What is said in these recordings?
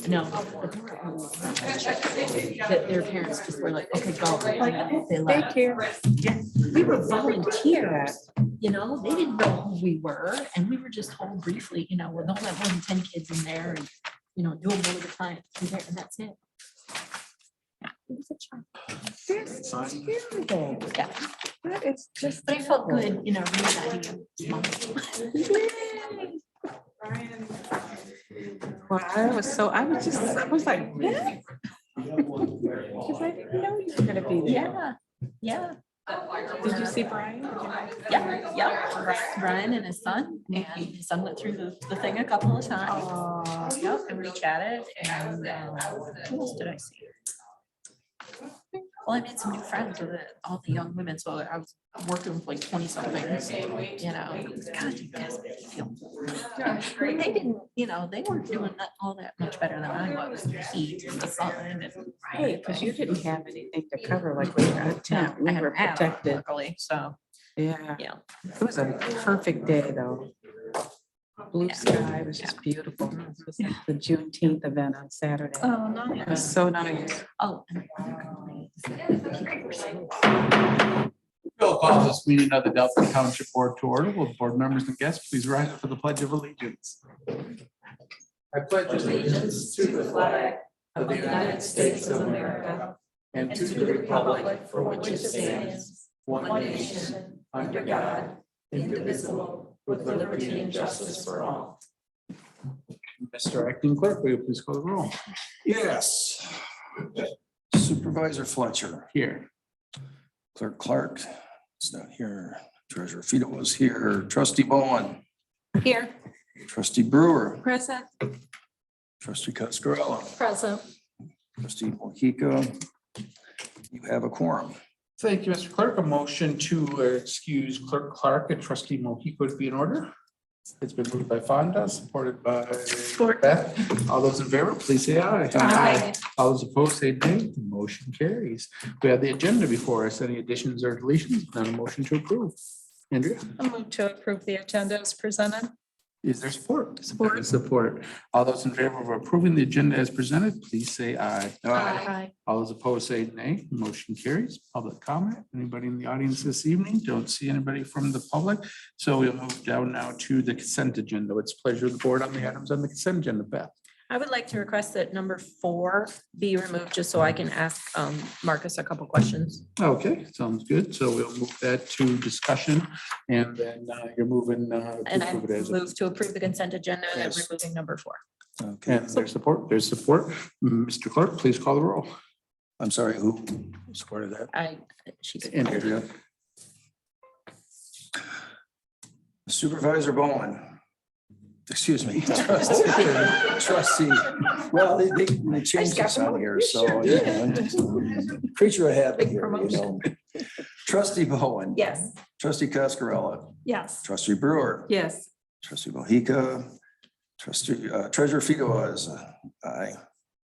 No, but they were old. That their parents just were like, okay, go. Like, they left. Yeah, we were volunteers, you know, they didn't know who we were, and we were just told briefly, you know, we're don't let more than 10 kids in there, and, you know, do them one at a time, and that's it. It was a child. That's terrible. Yeah, That is just. but I felt good, you know, reuniting them. Well, I was like, what? Because I didn't know you were gonna be there. Yeah. Did you see Brian? Yeah. Brian and his son, and his son went through the thing a couple of times. Yep, and we chatted, and who else did I see? Well, I made some new friends with all the young women, so I was working with like 20 something, you know. God, you guys made me feel. I mean, they didn't, you know, they weren't doing all that much better than I was. The heat and the sun and Right, because you didn't have anything to cover like we were out of town. We were protected. luckily, so Yeah, yeah. it was a perfect day though. Blue Yeah. sky was just beautiful. It was like the Juneteenth event on Saturday. Oh, no. It was so nice. Oh, and the other complaint is that people were saying, Bill calls this meeting of the Delta Township Board to order. Will the board members and guests please rise for the Pledge of Allegiance? I pledge allegiance to the flag of the United States of America and to the republic for which it stands, one nation, under God, indivisible, with liberty and justice for all. Mr. Acting Clerk, will you please call the roll? Yes. Supervisor Fletcher. Here. Clerk Clark is not here. Treasurer Fido was here. Trustee Bowen. here, Trustee Brewer. present, Trustee Coscarella. present. Trustee Mojica. You have a quorum. Thank you, Mr. Clerk. A motion to excuse Clerk Clark and Trustee Mohico would be in order. It's been moved by Fonda, supported by Beth. All those in favor, please say aye. Aye. All those opposed, say nay. The motion carries. We have the agenda before us. Any additions or deletions? None. A motion to approve. Andrea, I move to approve the agenda as presented. is there support? Support. Support. All those in favor of approving the agenda as presented, please say aye. Aye. All those opposed say nay. Motion carries. Public comment. Anybody in the audience this evening? Don't see anybody from the public. So we'll move down now to the consent agenda. It's pleasure of the board on the items on the consent agenda. Beth. I would like to request that number 4 be removed, just so I can ask Marcus a couple questions. Okay, sounds good. So we'll move that to discussion and then you're moving. And I approve it as a- move to approve the consent agenda and Yes. removing number 4. Okay. And there's support. There's support. Mr. Clerk, please call the roll. I'm sorry, who supported that? She's. Andrea. Supervisor Bowen. Excuse me. Trustee. Well, they changed this on here, so. yeah. Creature of habit Big here, you know. promotion. Trustee Bowen. Yes. Trustee Coscarella. Yes. Trustee Brewer. Yes. Trustee Mojica. Trustee Treasurer Fido is aye.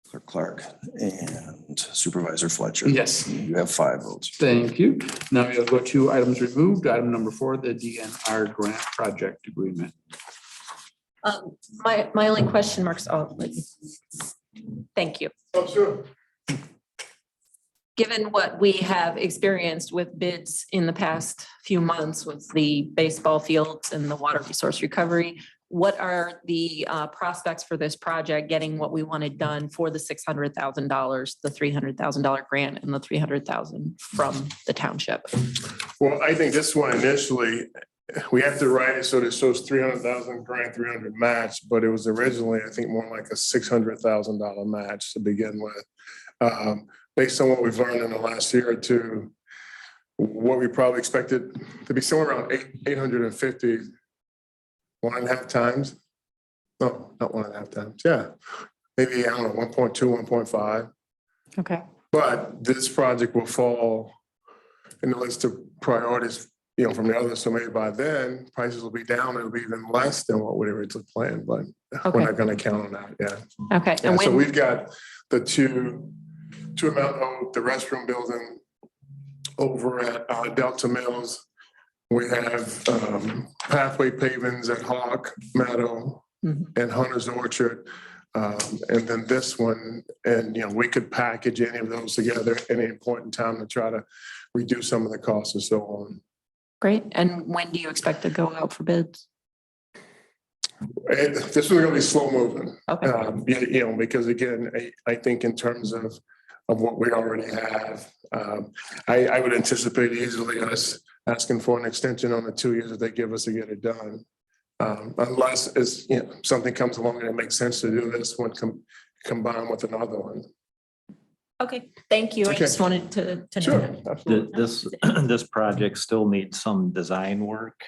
Clerk Clark and Supervisor Fletcher. Yes. You have 5 votes. Thank you. Now we'll go to items removed. Item number 4, the DNR grant project agreement. My only question marks, thank you. Oh, sure. Given what we have experienced with bids in the past few months with the baseball fields and the water resource recovery, what are the prospects for this project getting what we wanted done for the $600,000, the $300,000 grant and the $300,000 from the township? Well, I think this one initially, we have to write it so that it shows 300,000 grant, 300 match, but it was originally, I think, more like a $600,000 match to begin with. Based on what we've learned in the last year or two, what we probably expected to be somewhere around 850, 1.5 times. No, not 1.5 times. Yeah, maybe, I don't know, 1.2, 1.5. Okay. But this project will fall in the list of priorities, you know, from the others. So maybe by then prices will be down. It'll be even less than what we originally planned, but Okay. we're not going to count on that. Yeah. Okay. Yeah, And so when, we've got the two amount of the restroom building over at Delta Mills. We have pathway pavings at Hawk Meadow Mhm. and Hunter's Orchard. And then this one, and, we could package any of those together at any point in time to try to reduce some of the costs and so on. Great. And when do you expect to go out for bids? This is gonna be slow moving. Okay. Because again, I think in terms of what we already have, I would anticipate easily us asking for an extension on the 2 years that they give us to get it done. Unless it's, something comes along and it makes sense to do this one combined with another one. Okay, thank you. I Okay. just wanted to know. Sure, that. absolutely. This project still needs some design work.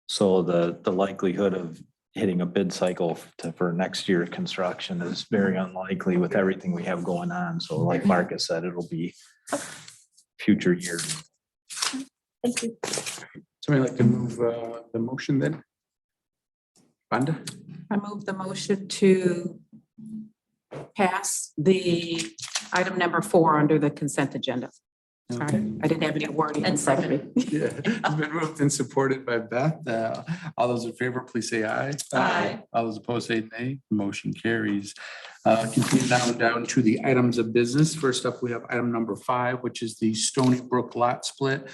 So the likelihood of hitting a bid cycle for next year's construction is very unlikely with everything we have going on. So like Marcus said, it'll be future years. Thank you. Somebody like to move the motion then? Wanda? I move the motion to pass the item number 4 under the consent agenda. Sorry, Okay. I didn't have any wording in And front of me. Yeah, it's been moved and supported by Beth. All those in favor, please say aye. Aye. All those opposed say nay. Motion carries. Continue down to the items of business. First up, we have item number 5, which is the Stony Brook lot split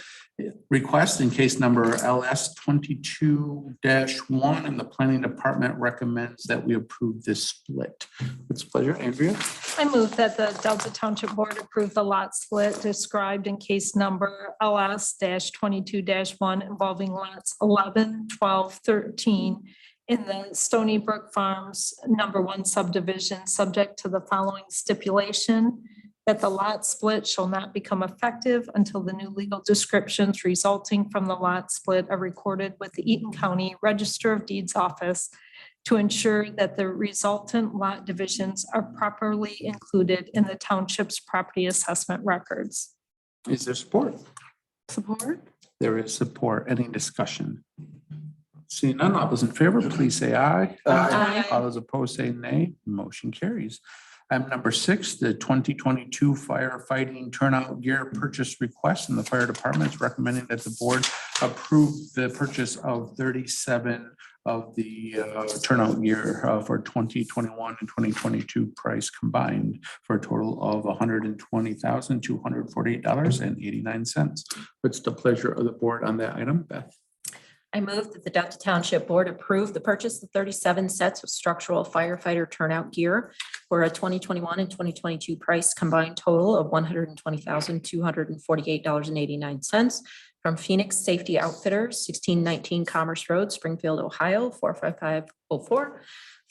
request in case number LS 22-1, and the planning department recommends that we approve this split. It's a pleasure, Andrea. I move that the Delta Township Board approve the lot split described in case number LS-22-1 involving lots 11, 12, 13 in the Stony Brook Farms #1 subdivision, subject to the following stipulation: that the lot split shall not become effective until the new legal descriptions resulting from the lot split are recorded with the Eaton County Register of Deeds office to ensure that the resultant lot divisions are properly included in the township's property assessment records. Is there support? Support? There is support. Any discussion? Seeing none, all those in favor, please say aye. Aye. All those opposed say nay. Motion carries. Item number 6, the 2022 firefighting turnout gear purchase request, and the fire department is recommending that the board approve the purchase of 37 of the turnout gear for 2021 and 2022 price combined for a total of $120,248.89. What's the pleasure of the board on that item, Beth? I move that the Delta Township Board approve the purchase of 37 sets of structural firefighter turnout gear for a 2021 and 2022 price combined total of $120,248.89 from Phoenix Safety Outfitters, 1619 Commerce Road, Springfield, Ohio, 45504.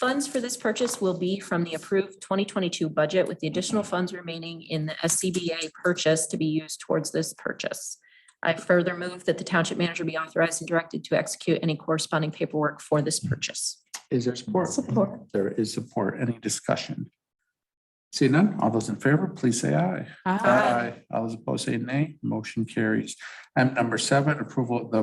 Funds for this purchase will be from the approved 2022 budget, with the additional funds remaining in the SCBA purchase to be used towards this purchase. I further move that the township manager be authorized and directed to execute any corresponding paperwork for this purchase. Is there support? Support. There is support. Any discussion? See none. All those in favor, please say aye. Aye. All those opposed say nay. Motion carries. Item number 7, approval of the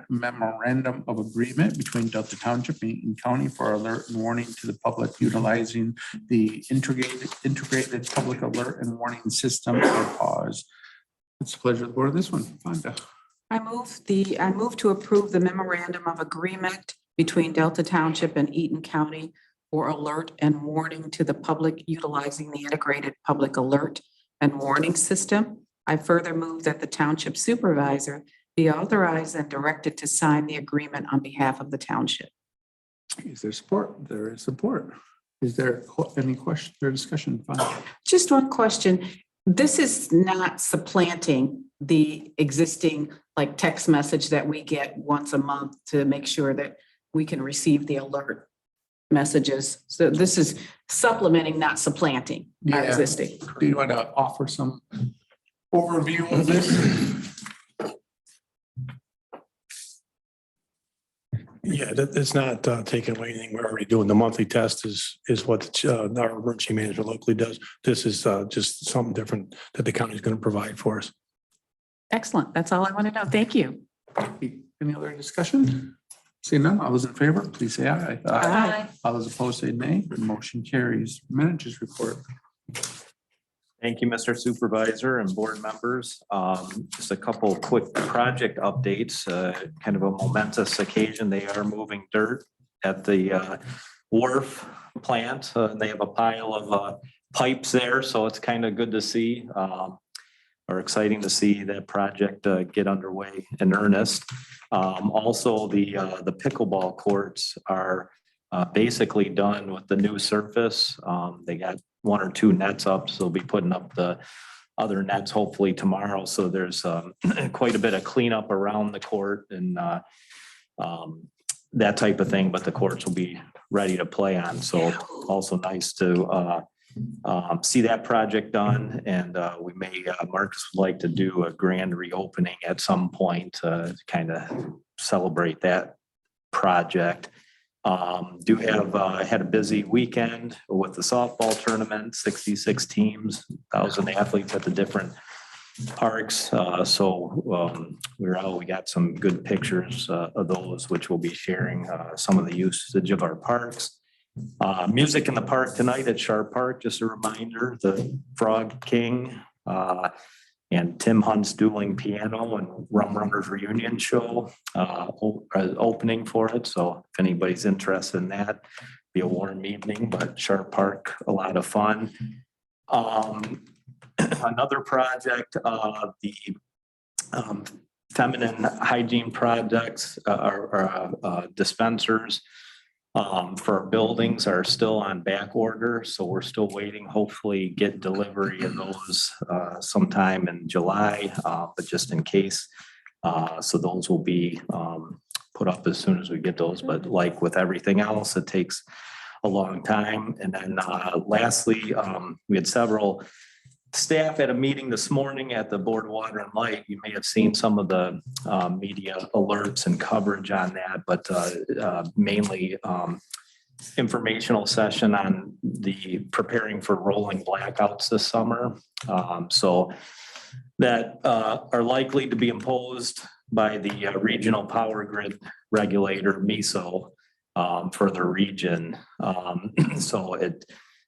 memorandum of agreement between Delta Township and Eaton County for alert and warning to the public utilizing the integrated public alert and warning system or PAWS. It's a pleasure to board this one. Fonda. I move to approve the memorandum of agreement between Delta Township and Eaton County for alert and warning to the public utilizing the integrated public alert and warning system. I further move that the township supervisor be authorized and directed to sign the agreement on behalf of the township. Is there support? There is support. Is there any question or discussion? Fonda? Just one question. This is not supplanting the existing like text message that we get once a month to make sure that we can receive the alert messages. So this is supplementing, not supplanting our Yeah. existing. Do you want to offer some overview of this? Yeah, it's not taking away anything. We're already doing. The monthly test is what our emergency manager locally does. This is just something different that the county is going to provide for us. Excellent. That's all I want to know. Thank you. Any other discussion? Seeing none, all those in favor, please say aye. Aye. All those opposed say nay. Motion carries. Managers report. Thank you, Mr. Supervisor and board members. Just a couple of quick project updates, kind of a momentous occasion. They are moving dirt at the wharf plant. They have a pile of pipes there, so it's kind of good to see. Or exciting to see that project get underway in earnest. Also, the pickleball courts are basically done with the new surface. They got 1 or 2 nets up, so they'll be putting up the other nets hopefully tomorrow. So there's quite a bit of cleanup around the court and that type of thing, but the courts will be ready to play on. So also nice to see that project done. And we may, Marcus would like to do a grand reopening at some point to kind of celebrate that project. Do have had a busy weekend with the softball tournament, 66 teams, 1,000 athletes at the different parks. We got some good pictures of those, which we'll be sharing some of the usage of our parks. Music in the park tonight at Sharp Park, just a reminder, the Frog King and Tim Hunt's dueling piano and Rum Runners reunion show opening for it. So if anybody's interested in that, be a warm evening, but Sharp Park, a lot of fun. Another project, the feminine hygiene products or dispensers for our buildings are still on back order. So we're still waiting, hopefully get delivery of those sometime in July, but just in case. So those will be put up as soon as we get those. But like with everything else, it takes a long time. And then lastly, we had several staff at a meeting this morning at the Board of Water and Light. You may have seen some of the media alerts and coverage on that, but mainly informational session on the preparing for rolling blackouts this summer. So that are likely to be imposed by the regional power grid regulator, MISO, for the region. So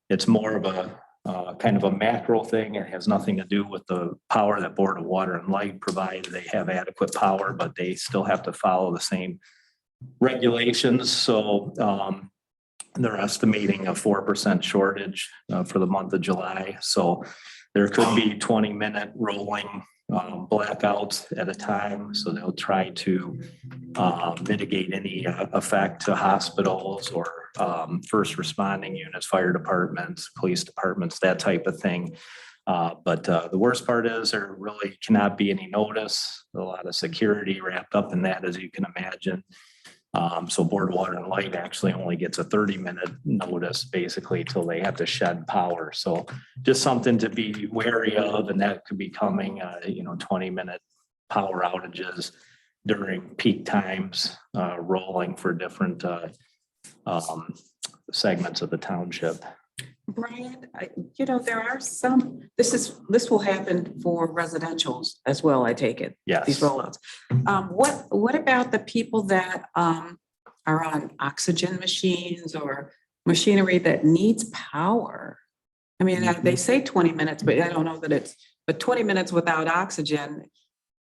it's more of a kind of a macro thing. It has nothing to do with the power that Board of Water and Light provide. They have adequate power, but they still have to follow the same regulations. So they're estimating a 4% shortage for the month of July. So there could be 20-minute rolling blackouts at a time. So they'll try to mitigate any effect to hospitals or first responding units, fire departments, police departments, that type of thing. But the worst part is there really cannot be any notice. A lot of security wrapped up in that, as you can imagine. So Board of Water and Light actually only gets a 30-minute notice basically till they have to shed power. So just something to be wary of, and that could be coming, 20-minute power outages during peak times, rolling for different segments of the township. Brian, there are some, this will happen for residentials as well, I take it. Yes. These rollouts. What about the people that are on oxygen machines or machinery that needs power? I mean, they say 20 minutes, but I don't know that but 20 minutes without oxygen,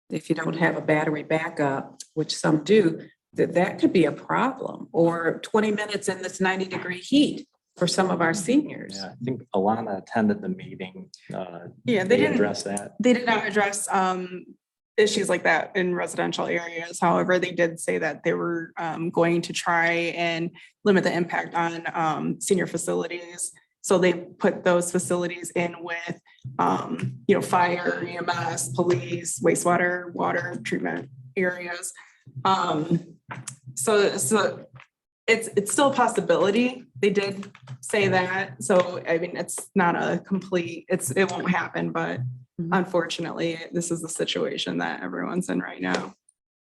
if you don't have a battery backup, which some do, that could be a problem. Or 20 minutes in this 90-degree heat for some of our seniors. Yeah, I think Alana attended the meeting. They didn't address that. They did not address issues like that in residential areas. However, they did say that they were going to try and limit the impact on senior facilities. So they put those facilities in with, fire, EMS, police, wastewater, water treatment areas. So it's still a possibility. They did say that. So, I mean, it's not a complete, it won't happen, but unfortunately, this is the situation that everyone's in right now.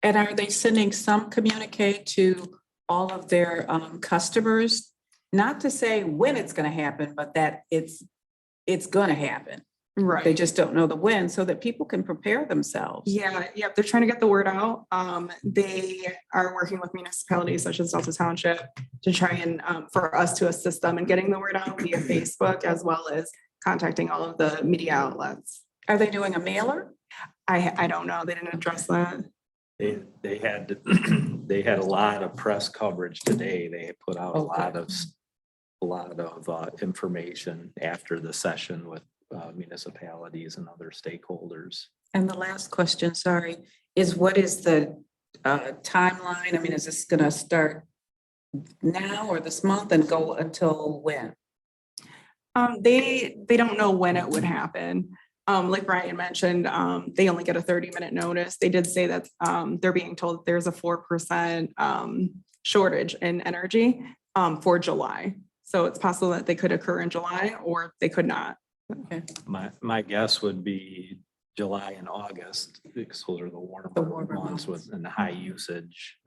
And are they sending some communique to all of their customers? Not to say when it's going to happen, but that it's going to happen. Right. They just don't know the when, so that people can prepare themselves. Yeah. They're trying to get the word out. They are working with municipalities such as Delta Township to try and for us to assist them in getting the word out via Facebook, as well as contacting all of the media outlets. Are they doing a mailer? I don't know. They didn't address that. They had a lot of press coverage today. They put out a a lot of information after the session with municipalities and other stakeholders. And the last question, sorry, is what is the timeline? I mean, is this gonna start now or this month and go until when? They don't know when it would happen. Like Brian mentioned, they only get a 30-minute notice. They did say that they're being told that there's a 4% shortage in energy for July. So it's possible that they could occur in July or they could not. My guess would be July and August, because those are the warmer months with and high usage,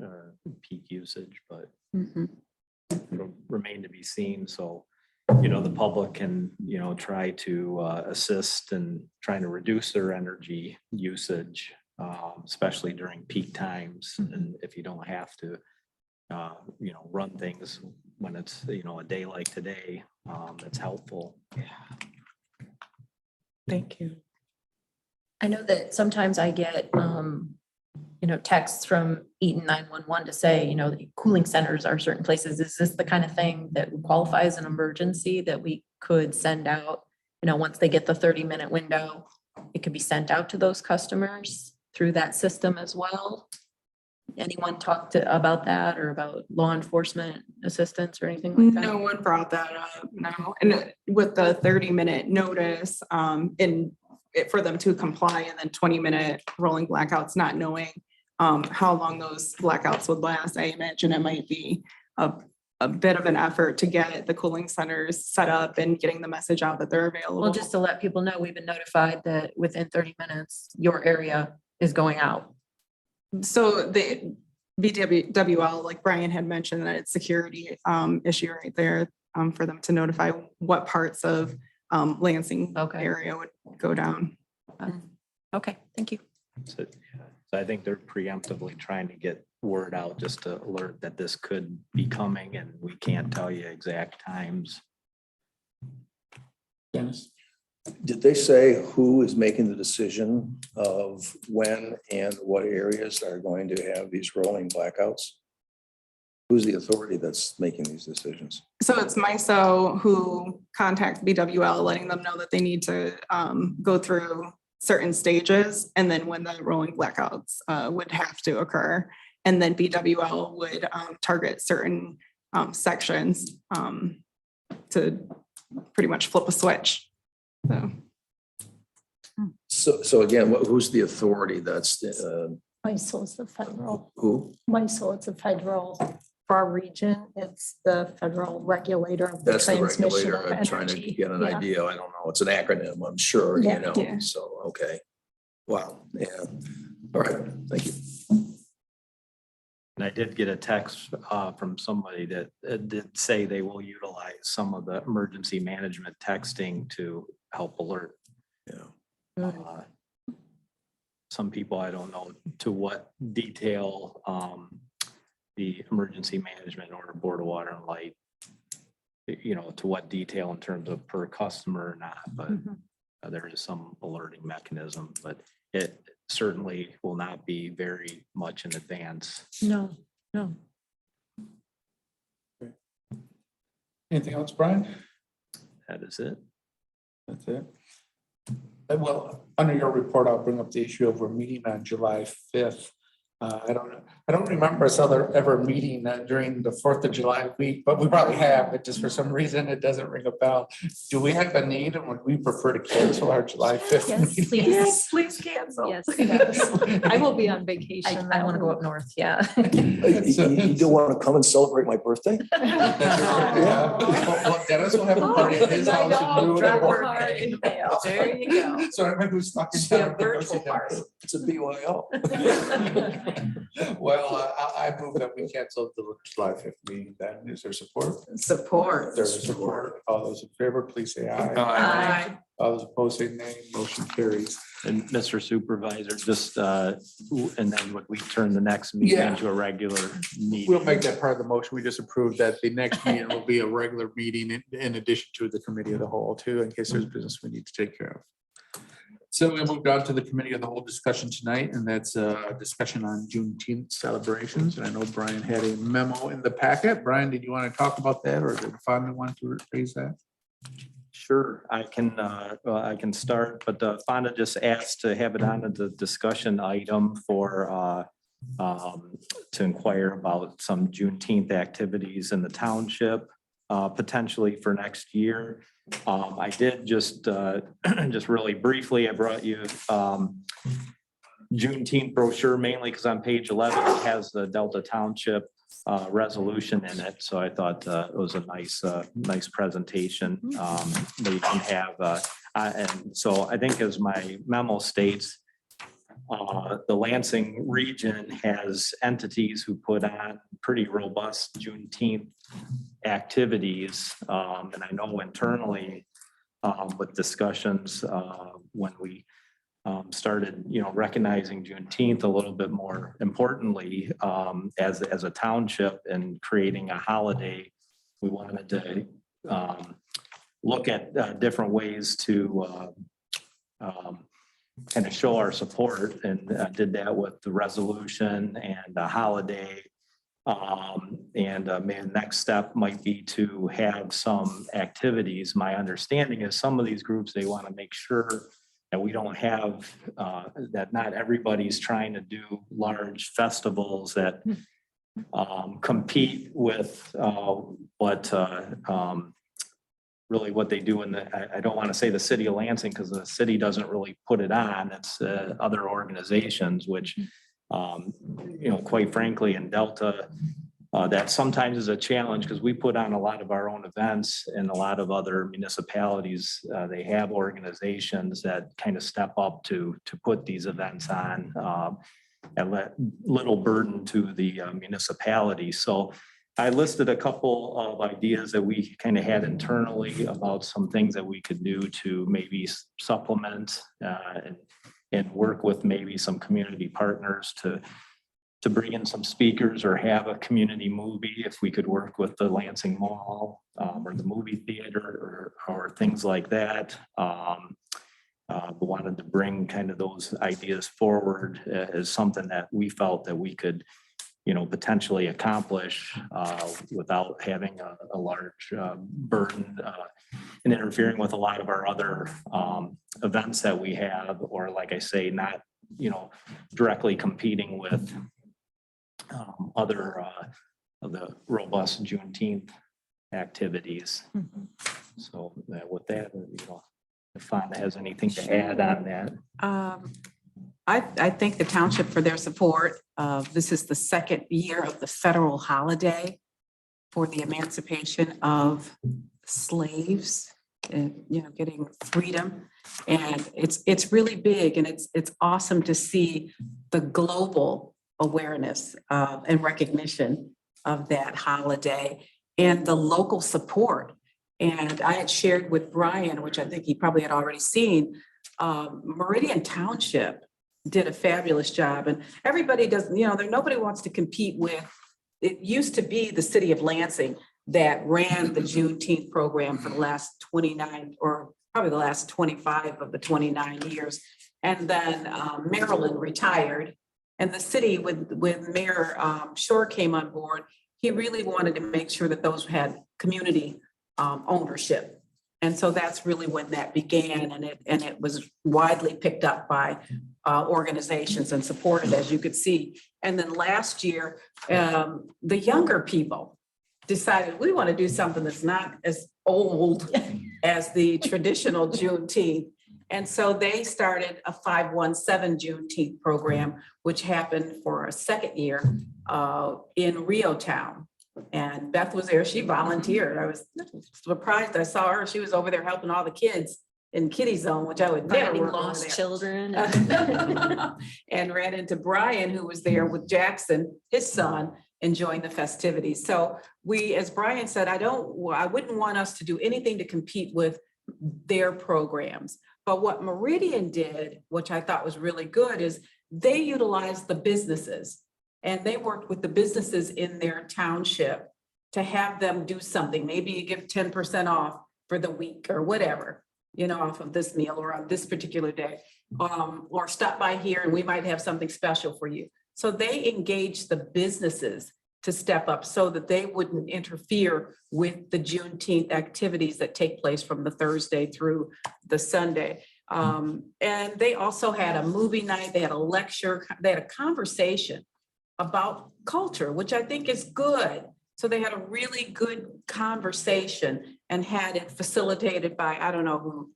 peak usage, but it'll remain to be seen. So, you know, the public can, you know, try to assist in trying to reduce their energy usage, especially during peak times. And if you don't have to, you know, run things when it's, you know, a day like today, that's helpful. Thank you. I know that sometimes I get, you know, texts from Eaton 911 to say, you know, the cooling centers are certain places. Is this the kind of thing that would qualify as an emergency that we could send out? You know, once they get the 30-minute window, it could be sent out to those customers through that system as well. Anyone talk about that or about law enforcement assistance or anything like that? No one brought that up, no. And with the 30-minute notice, for them to comply and then 20-minute rolling blackouts, not knowing how long those blackouts would last, I imagine it might be a bit of an effort to get the cooling centers set up and getting the message out that they're available. Well, just to let people know, we've been notified that within 30 minutes, your area is going out. So the BWL, like Brian had mentioned, that it's security issue right there for them to notify what parts of Lansing area would go down. Okay, thank you. So I think they're preemptively trying to get word out just to alert that this could be coming, and we can't tell you exact times. Dennis? Did they say who is making the decision of when and what areas are going to have these rolling blackouts? Who's the authority that's making these decisions? So it's MISO who contacts BWL, letting them know that they need to go through certain stages, and then when the rolling blackouts would have to occur. And then BWL would target certain sections to pretty much flip a switch. So again, who's the authority that's, MISO is the federal, who? MISO is a federal, for our region, it's the federal regulator of the That's the transmission regulator. of I'm trying to energy. get an Yeah. idea. I don't know. It's an acronym, I'm sure, you Yeah. know, Yeah. so, okay. Wow, yeah. All right, thank you. And I did get a text from somebody that did say they will utilize some of the emergency management texting to help alert. Yeah. Some people, I don't know to what detail the emergency management or Board of Water and Light, you know, to what detail in terms of per customer or not, but there is some alerting mechanism, but it certainly will not be very much in advance. No. Anything else, Brian? That is it. That's it. Well, under your report, I'll bring up the issue of we're meeting on July 5th. I don't remember us ever meeting during the 4th of July week, but we probably have, but just for some reason, it doesn't ring a bell. Do we have a need, and would we prefer to cancel our July 5th? Yes, meeting? please. Yes, please cancel. Yes. I will be on vacation. I want to go up north, yeah. You don't want to come and celebrate my birthday? Yeah. Well, Dennis will have a party at his house. and you will have a birthday. There you go. So everybody who's stuck in Be a town can go see virtual party. Dennis. It's a BYO. Well, I move that we cancel the July 5th meeting. Then is there support? Support. There's support. All those in favor, please say aye. Aye. All those opposed, say nay. Motion carries. And Mr. Supervisor, just, and then would we turn the next meeting Yeah. into a regular meeting? We'll make that part of the motion. We just approved that the next meeting will be a regular meeting in addition to the committee of the whole too, in case there's business we need to take care of. So we moved on to the committee of the whole discussion tonight, and that's a discussion on Juneteenth celebrations. And I know Brian had a memo in the packet. Brian, did you want to talk about that, or did Fonda want to raise that? Sure, I can start, but Fonda just asked to have it on as a discussion item for to inquire about some Juneteenth activities in the township, potentially for next year. I did just really briefly, I brought you Juneteenth brochure mainly because on page 11, it has the Delta Township resolution in it. So I thought it was a nice presentation that you can have. And so I think as my memo states, the Lansing region has entities who put on pretty robust Juneteenth activities. And I know internally with discussions when we started, recognizing Juneteenth a little bit more importantly as a township and creating a holiday, we wanted to look at different ways to kind of show our support, and did that with the resolution and the holiday. Maybe the next step might be to have some activities. My understanding is some of these groups, they want to make sure that we don't have, that not everybody's trying to do large festivals that compete with really what they do in I don't want to say the city of Lansing because the city doesn't really put it on. It's other organizations, which, quite frankly, in Delta, that sometimes is a challenge because we put on a lot of our own events, and a lot of other municipalities, they have organizations that kind of step up to put these events on at little burden to the municipality. So I listed a couple of ideas that we kind of had internally about some things that we could do to maybe supplement and work with maybe some community partners to bring in some speakers or have a community movie if we could work with the Lansing Mall or the movie theater or things like that. We wanted to bring kind of those ideas forward as something that we felt that we could potentially accomplish without having a large burden and interfering with a lot of our other events that we have, or like I say, not directly competing with other of the robust Juneteenth activities. So with that, if Fonda has anything to add on that. I thank the township for their support. This is the second year of the federal holiday for the emancipation of slaves and, getting freedom. And it's really big, and it's awesome to see the global awareness and recognition of that holiday and the local support. And I had shared with Brian, which I think he probably had already seen, Meridian Township did a fabulous job, and everybody does, nobody wants to compete with, it used to be the city of Lansing that ran the Juneteenth program for the last 29 or probably the last 25 of the 29 years. And then Maryland retired, and the city with Mayor Shore came on board. He really wanted to make sure that those had community ownership. And so that's really when that began, and it was widely picked up by organizations and supported, as you could see. And then last year, the younger people decided we want to do something that's not as old as the traditional Juneteenth. And so they started a 517 Juneteenth program, which happened for a second year in Rio Town. And Beth was there. She volunteered. I was surprised. I saw her. She was over there helping all the kids in Kiddie Zone, which I would never Finding work over lost there. children. And ran into Brian, who was there with Jackson, his son, enjoying the festivities. So we, as Brian said, I wouldn't want us to do anything to compete with their programs. But what Meridian did, which I thought was really good, is they utilized the businesses, and they worked with the businesses in their township to have them do something. Maybe you give 10% off for the week or whatever. off of this meal or on this particular day. Or stop by here and we might have something special for you. So they engage the businesses to step up so that they wouldn't interfere with the Juneteenth activities that take place from the Thursday through the Sunday. And they also had a movie night, they had a lecture, they had a conversation about culture, which I think is good. So they had a really good conversation and had it facilitated by, I don't know who.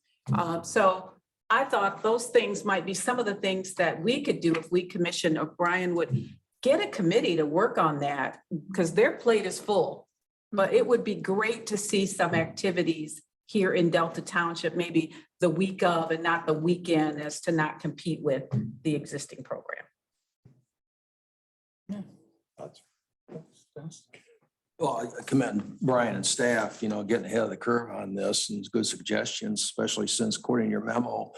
So I thought those things might be some of the things that we could do if we commission, or Brian would get a committee to work on that, because their plate is full. But it would be great to see some activities here in Delta Township, maybe the week of and not the weekend, as to not compete with the existing program. Well, I commend Brian and staff, getting ahead of the curve on this, and good suggestions, especially since according to your memo,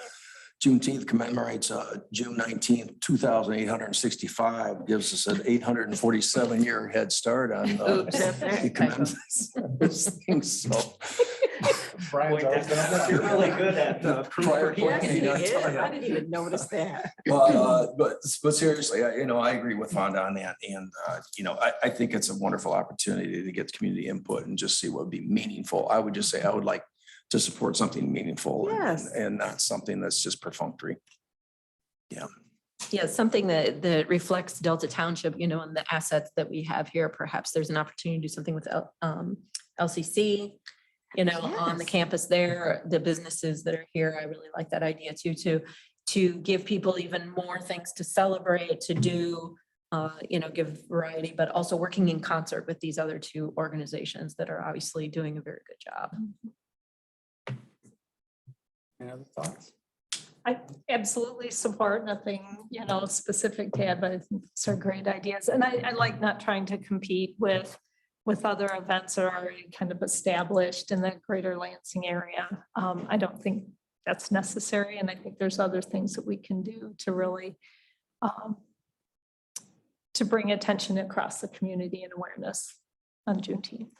Juneteenth commemorates June 19th, 2,865, gives us an 847-year head start on Oops. the commemorations things. So Brian's always been on that. You're really good at Prior proofreading. Yes, he planning, I is. tell ya. I didn't even notice that. But seriously, I agree with Fonda on that. And, I think it's a wonderful opportunity to get community input and just see what would be meaningful. I would just say I would like to support something meaningful Yes. and not something that's just perfunctory. Yeah, something that reflects Delta Township, and the assets that we have here. Perhaps there's an opportunity to do something with LCC, on the Yes. campus there, the businesses that are here. I really like that idea too, to give people even more things to celebrate, to do, give variety, but also working in concert with these other two organizations that are obviously doing a very good job. Any other thoughts? I absolutely support nothing, specific to add, but I think these are great ideas. And I like not trying to compete with other events that are already kind of established in the greater Lansing area. I don't think that's necessary. And I think there's other things that we can do to really to bring attention across the community and awareness on Juneteenth.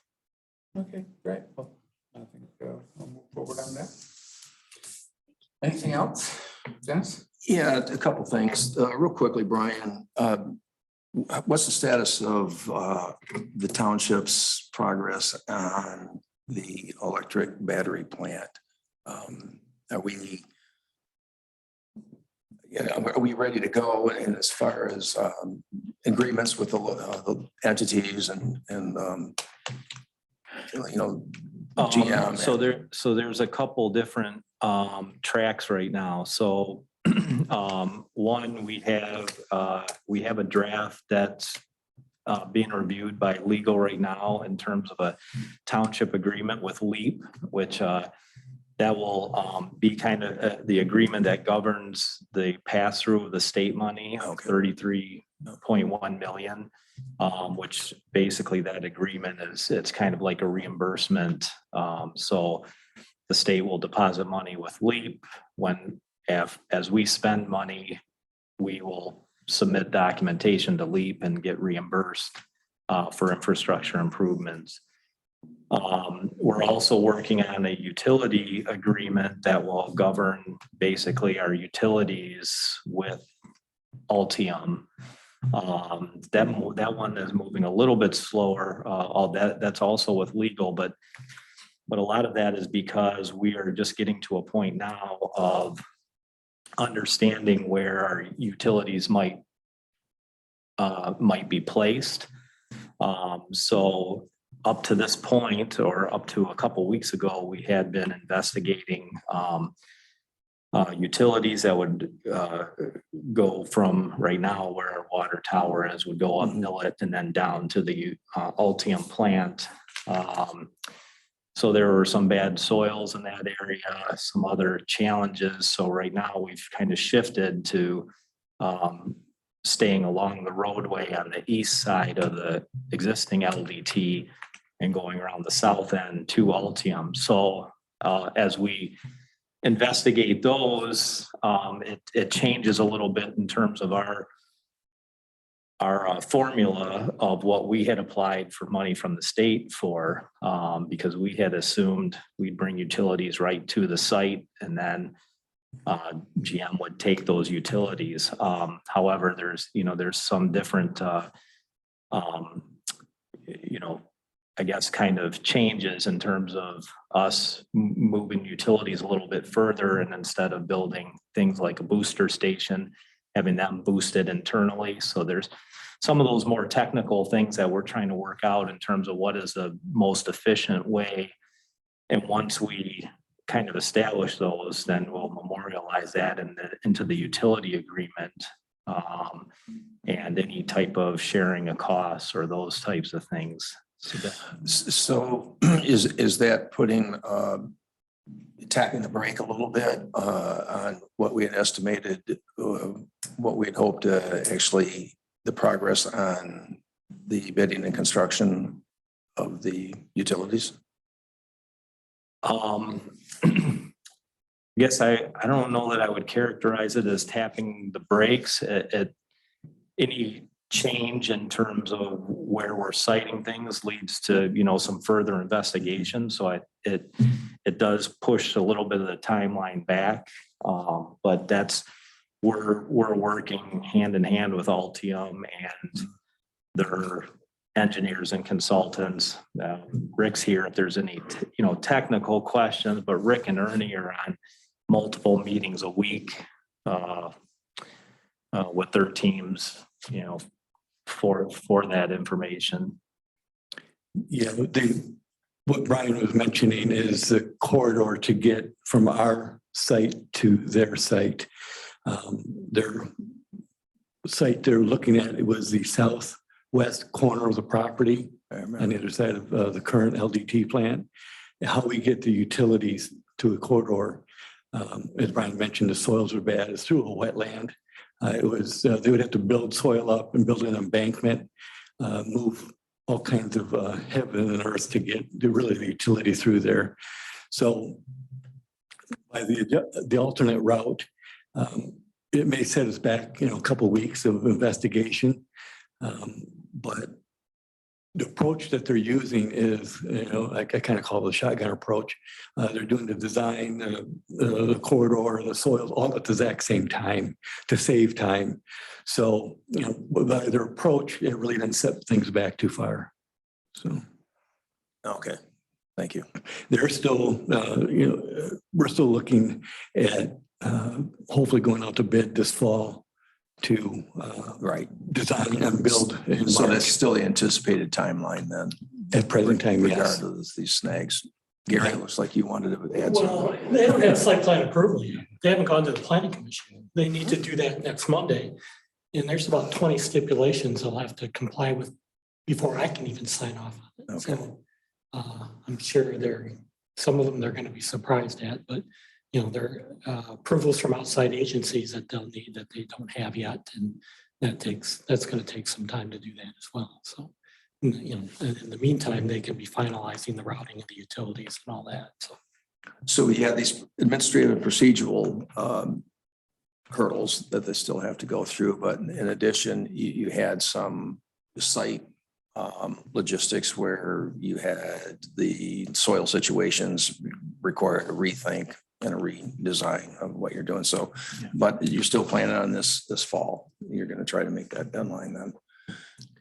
Okay, great. Well, I think we'll move forward on that. Anything else, Dennis? Yeah, a couple things. Real quickly, Brian, what's the status of the township's progress on the electric battery plant? Are we ready to go? And as far as agreements with the entities and GM? So there's a couple different tracks right now. So one, we have a draft that's being reviewed by legal right now in terms of a township agreement with LEAP, which that will be kind of the agreement that governs the pass-through of the state money, Okay. 33.1 million, which basically that agreement it's kind of like a reimbursement. So the state will deposit money with LEAP. As we spend money, we will submit documentation to LEAP and get reimbursed for infrastructure improvements. We're also working on a utility agreement that will govern basically our utilities with Altium. That one is moving a little bit slower. That's also with legal, but a lot of that is because we are just getting to a point now of understanding where our utilities might be placed. So up to this point, or up to a couple weeks ago, we had been investigating utilities that would go from right now where our water tower is, would go up Millet and then down to the Altium plant. So there were some bad soils in that area, some other challenges. So right now we've kind of shifted to staying along the roadway on the east side of the existing LDT and going around the south end to Altium. So as we investigate those, it changes a little bit in terms of our formula of what we had applied for money from the state for, because we had assumed we'd bring utilities right to the site and then GM would take those utilities. However, there's some different, I guess kind of changes in terms of us moving utilities a little bit further, and instead of building things like a booster station, having them boosted internally. So there's some of those more technical things that we're trying to work out in terms of what is the most efficient way. And once we kind of establish those, then we'll memorialize that into the utility agreement, and any type of sharing of costs or those types of things. So is that putting, tapping the brake a little bit on what we had estimated, what we had hoped to actually, the progress on the bidding and construction of the utilities? Guess I don't know that I would characterize it as tapping the brakes at any change in terms of where we're citing things leads to, some further investigation. So it does push a little bit of the timeline back. But we're working hand in hand with Altium and their engineers and consultants. Rick's here if there's any, technical questions, but Rick and Ernie are on multiple meetings a week with their teams, for that information. Yeah, what Brian was mentioning is the corridor to get from our site to their site. Their site they're looking at, it was the southwest corner of the property on the other side of the current LDT plant. How we get the utilities to a corridor, as Brian mentioned, the soils are bad. It's through a wetland. They would have to build soil up and build an embankment, move all kinds of heaven and earth to get really the utility through there. So by the alternate route, it may set us back, a couple of weeks of investigation, but the approach that they're using is, I kind of call it the shotgun approach. They're doing the design, the corridor, the soils, all at the exact same time to save time. So, by their approach, it really doesn't set things back too far. So, Okay, thank you. they're still, we're still looking at hopefully going out to bid this fall to Right. design and build. In So March. that's still the anticipated timeline then? At present time, yes. Regardless of these snags. Gary, it looks like you wanted to add something. Well, they don't have site plan approval yet. They haven't gone to the planning commission. They need to do that next Monday. And there's about 20 stipulations they'll have to comply with before I can even sign off on it. Okay. So I'm sure some of them they're going to be surprised at, but there are approvals from outside agencies that they'll need that they don't have yet. And that's going to take some time to do that as well. So, in the meantime, they can be finalizing the routing of the utilities and all that. So we have these administrative and procedural hurdles that they still have to go through, but in addition, you had some site logistics where you had the soil situations require a rethink and a redesign of what you're doing. So, but you're still planning on this fall. You're going to try to make that deadline then.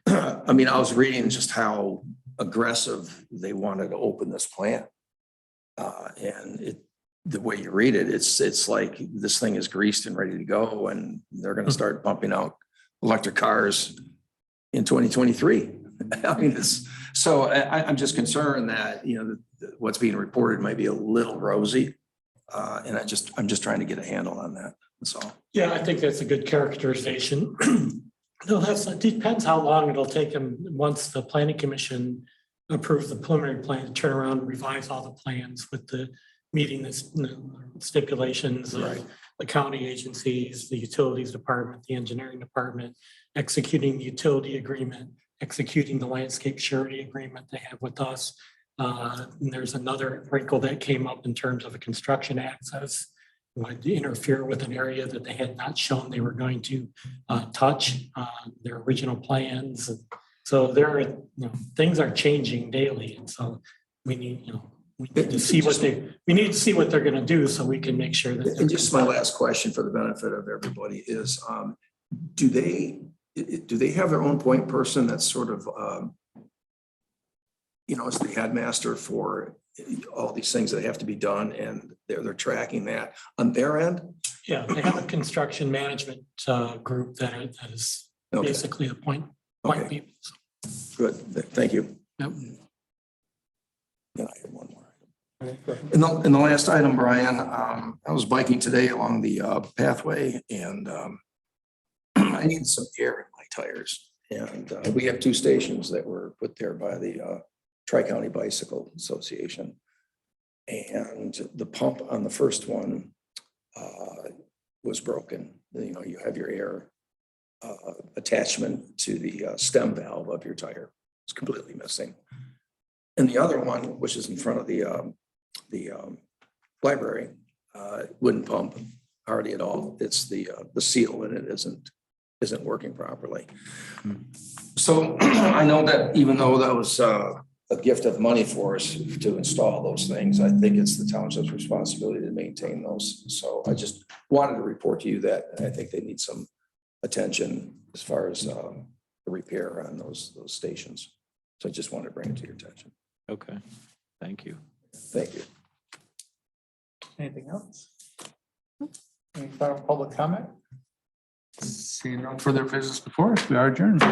I mean, I was reading just how aggressive they wanted to open this plant. And the way you read it, it's like this thing is greased and ready to go, and they're going to start pumping out electric cars in 2023. I mean, I'm just concerned that, what's being reported might be a little rosy. And I'm just trying to get a handle on that. That's all. Yeah, I think that's a good characterization. It depends how long it'll take them once the planning commission approves the preliminary plan to turn around and revise all the plans with the meeting stipulations of the county agencies, the utilities department, the engineering department, executing the utility agreement, executing the landscape surety agreement they have with us. And there's another wrinkle that came up in terms of a construction access would interfere with an area that they had not shown they were going to touch their original plans. And so there are, things are changing daily. And so we need, we need to see what they're going to do so we can make sure that. And just my last question for the benefit of everybody is, do they have their own point person that's sort of, as the headmaster for all these things that have to be done, and they're tracking that on their end? Yeah, they have a construction management group that is Okay. basically the point Okay. people. Good, thank you. Yep. Then I had one more. In the last item, Brian, I was biking today along the pathway, and I needed some air in my tires. And we have 2 stations that were put there by the Tri-County Bicycle Association. And the pump on the first one was broken. You have your air attachment to the stem valve of your tire. It's completely missing. And the other one, which is in front of the library, wouldn't pump hardly at all. It's the seal in it isn't working properly. So I know that even though that was a gift of money for us to install those things, I think it's the township's responsibility to maintain those. So I just wanted to report to you that I think they need some attention as far as the repair on those stations. So I just wanted to bring it to your attention. Okay, thank you. Thank you. Anything else? Any final public comment? Seeing no further business before us, we are adjourned.